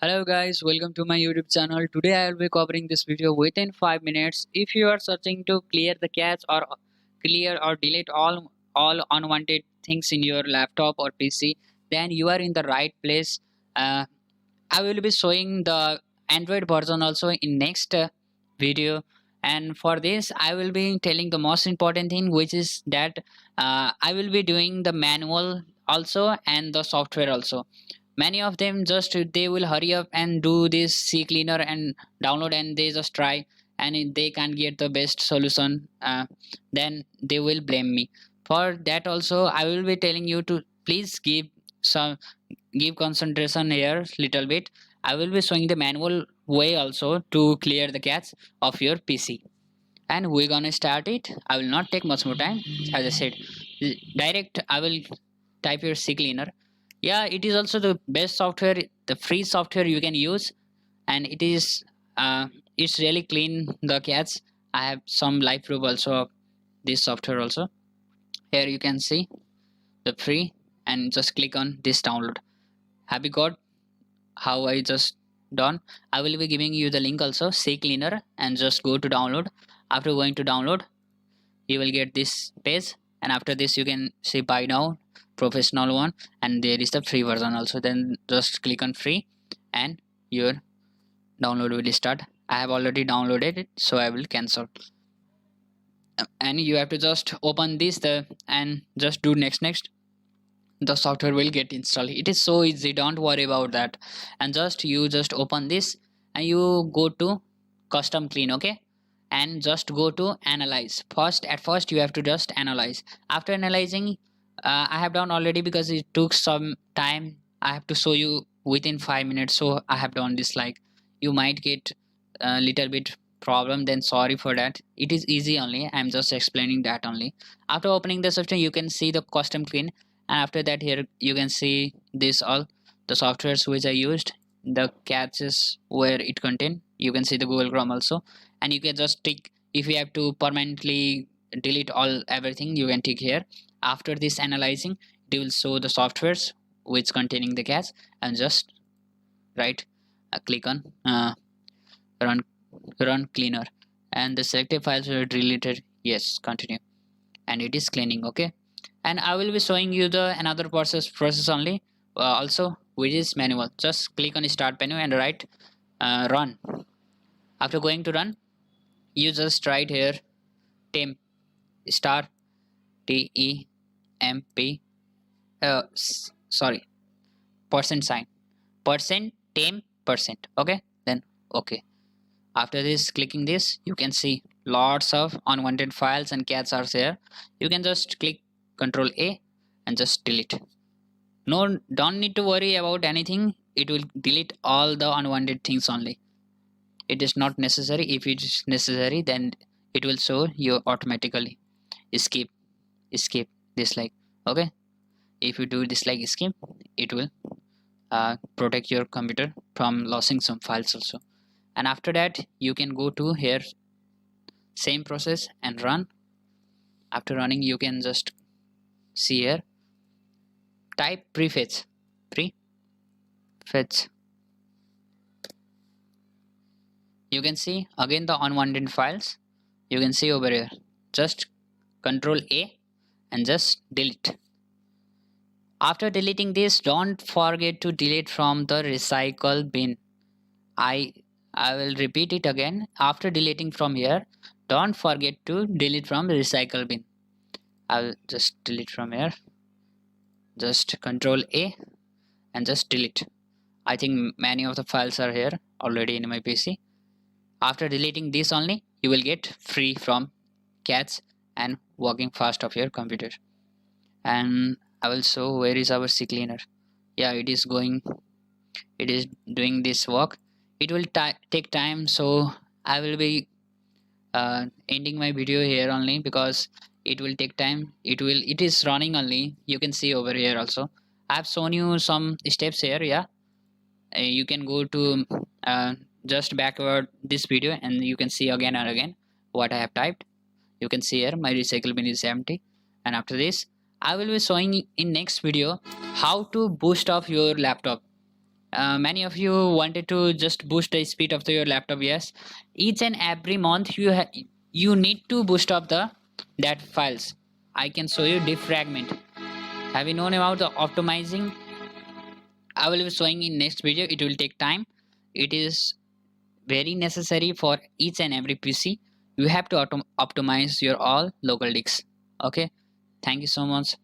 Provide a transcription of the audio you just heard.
Hello guys, welcome to my YouTube channel. Today I will be covering this video within 5 minutes. If you are searching to clear the cache or clear or delete all unwanted things in your laptop or PC, then you are in the right place. Uh, I will be showing the Android version also in next video, and for this I will be telling the most important thing, which is that I will be doing the manual also and the software also. Many of them just they will hurry up and do this CCleaner and download, and they just try, and if they can't get the best solution, then they will blame me. For that also I will be telling you to please give concentration here little bit. I will be showing the manual way also to clear the cache of your PC, and we're gonna start it. I will not take much more time. As I said, direct I will type your CCleaner. Yeah, it is also the best software, the free software you can use, and it's really clean the cache. I have some live proof also of this software also. Here you can see the free, and just click on this download. Have you got how I just done? I will be giving you the link also, CCleaner, and just go to download. After going to download, you will get this page, and after this you can see buy now professional one, and there is the free version also. Then just click on free and your download will start. I have already downloaded it, so I will cancel. And you have to just open this and just do next. The software will get installed. It is so easy, don't worry about that. And just open this, and you go to custom clean, okay, and just go to analyze. At first you have to just analyze. After analyzing, I have done already because it took some time. I have to show you within 5 minutes, so I have done this. Like, you might get a little bit problem, then sorry for that. It is easy only, I'm just explaining that only. After opening the software, you can see the custom clean, and after that here you can see this all the softwares which I used, the caches where it contain. You can see the Google Chrome also, and you can just tick if you have to permanently delete all everything. You can tick here. After this analyzing, it will show the softwares which containing the cache, and just right click on run cleaner, and the selected files are deleted. Yes, continue, and it is cleaning, okay. And I will be showing you the another process only, also, which is manual. Just click on start menu and write run. After going to run, you just write here temp star temp sorry, percent sign, percent temp percent, okay, then okay. After this, clicking this, you can see lots of unwanted files and caches are there. You can just click Control A and just delete. No, don't need to worry about anything. It will delete all the unwanted things only. It is not necessary. If it is necessary, then it will show you automatically. Escape this, like, okay. If you do this like escape, it will protect your computer from losing some files also. And after that, you can go to here, same process, and run. After running, you can just see here, type prefetch. You can see again the unwanted files. You can see over here. Just Control A and just delete. After deleting this, don't forget to delete from the recycle bin. I will repeat it again. After deleting from here, don't forget to delete from the recycle bin. I'll just delete from here. Just Control A and just delete. I think many of the files are here already in my PC. After deleting this only, you will get free from cache and working fast of your computer. And I will show where is our CCleaner. Yeah, it is doing this work. It will take time, so I will be ending my video here only, because it will take time. It is running only. You can see over here also. I have shown you some steps here. Yeah, you can go to just backward this video, and you can see again and again what I have typed. You can see here my recycle bin is empty. And after this, I will be showing in next video how to boost up your laptop. Many of you wanted to just boost the speed of your laptop. Yes, each and every month you need to boost up the that files. I can show you defragment. Have you known about the optimizing? I will be showing in next video. It will take time. It is very necessary for each and every PC. You have to optimize your all local disks. Okay, thank you so much.